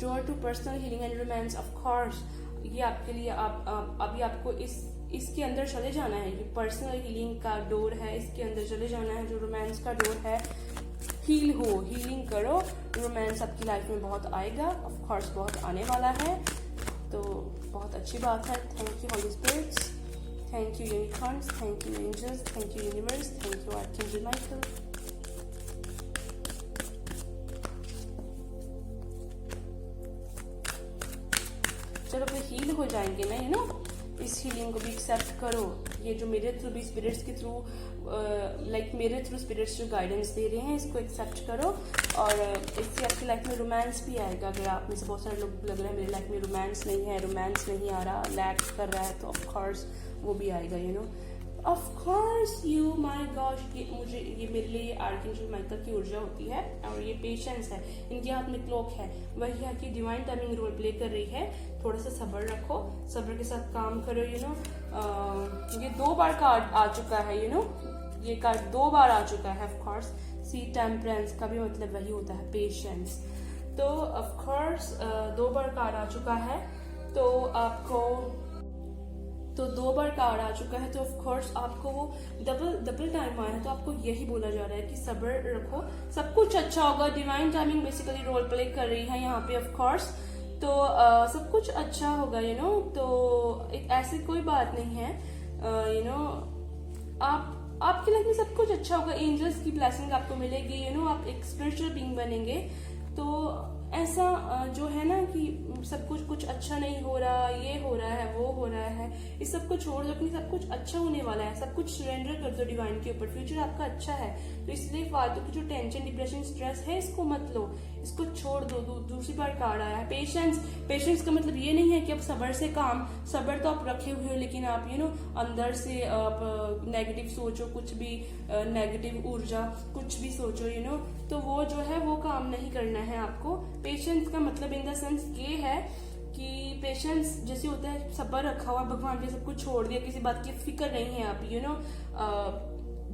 Door to personal healing and romance, of course ये आपके लिए अभी आपको इसके अंदर चले जाना है, ये पर्सनल हीलिंग का डोर है, इसके अंदर चले जाना है, जो रोमांस का डोर है। हीलिंग करो, रोमांस आपकी लाइफ में बहुत आएगा, ऑफ कोर्स बहुत आने वाला है, तो बहुत अच्छी बात है। Thank you holy spirits, thank you unicorns, thank you angels, thank you universe, thank you archangel Michael. जब अपने हील हो जाएंगे ना, यू नो, इस हीलिंग को भी एक्सेप्ट करो। ये जो मेरे थ्रू भी स्पिरिट्स के थ्रू मेरे थ्रू स्पिरिट्स जो गाइडेंस दे रहे हैं, इसको एक्सेप्ट करो। और इससे आपकी लाइफ में रोमांस भी आएगा। अगर आप में से बहुत सारे लोग लग रहा है मेरी लाइफ में रोमांस नहीं आ रहा, लैक कर रहा है, तो ऑफकोर्स वो भी आएगा, you know, of course. You my gosh, ये मेरे लिए आर्कएंजल माइकल की ऊर्जा होती है और ये पेशेंस है, इनके हाथ में क्लॉक है, वही है कि डिवाइन टाइमिंग रोल प्ले कर रही है। थोड़ा सा सब्र रखो, सब्र के साथ काम करो, यू नो। ये 2 बार कार्ड आ चुका है, यू नो, ये कार्ड 2 बार आ चुका है। ऑफ कोर्स सी टेम्परेंस का भी मतलब वही होता है, पेशेंस। तो ऑफ कोर्स 2 बार कार्ड आ चुका है, तो आपको तो 2 बार कार्ड आ चुका है, तो ऑफ कोर्स आपको वो डबल टाइम आया है, तो आपको यही बोला जा रहा है कि सब्र रखो, सब कुछ अच्छा होगा। Divine timing basically role play कर रही है यहाँ पे, ऑफ कोर्स। तो सब कुछ अच्छा होगा, यू नो। तो ऐसी कोई बात नहीं है, यू नो, आपकी लाइफ में सब कुछ अच्छा होगा। एंजल्स की ब्लेसिंग आपको मिलेगी, यू नो, आप एक स्पिरिचुअल बीइंग बनेंगे। तो ऐसा जो है ना कि सब कुछ अच्छा नहीं हो रहा, ये हो रहा है, वो हो रहा है, इस सब को छोड़ दो, अपनी सब कुछ अच्छा होने वाला है, सब कुछ सरेंडर कर दो डिवाइन के ऊपर। फ्यूचर आपका अच्छा है, तो इसलिए फालतू की जो टेंशन, डिप्रेशन, स्ट्रेस है, इसको मत लो, इसको छोड़ दो। दूसरी बार कार्ड आया है पेशेंस का मतलब ये नहीं है कि आप सब्र से काम, सब्र तो आप रखे हुए हो, लेकिन आप, यू नो, अंदर से आप नेगेटिव सोचो, कुछ भी नेगेटिव ऊर्जा कुछ भी सोचो, यू नो, तो वो जो है वो काम नहीं करना है आपको। पेशेंस का मतलब इन द सेंस ये है कि पेशेंस जैसे होता है, सब्र रखा हुआ, भगवान पे सब कुछ छोड़ दिया, किसी बात की फिक्र नहीं है आप, यू नो,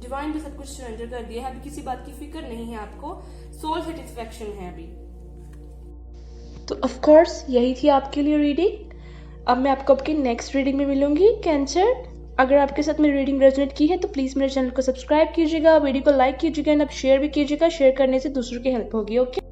डिवाइन पे सब कुछ सरेंडर कर दिया है, अभी किसी बात की फिक्र नहीं है आपको, सोल सेटिस्फेक्शन है अभी। तो ऑफ कोर्स यही थी आपके लिए रीडिंग। अब मैं आपको आपकी नेक्स्ट रीडिंग में मिलूंगी, कैंसर। अगर आपके साथ मेरी रीडिंग रेजोनेट की है तो प्लीज मेरे चैनल को सब्सक्राइब कीजिएगा, वीडियो को लाइक कीजिएगा, एंड आप शेयर भी कीजिएगा। शेयर करने से दूसरों की हेल्प होगी। ओके।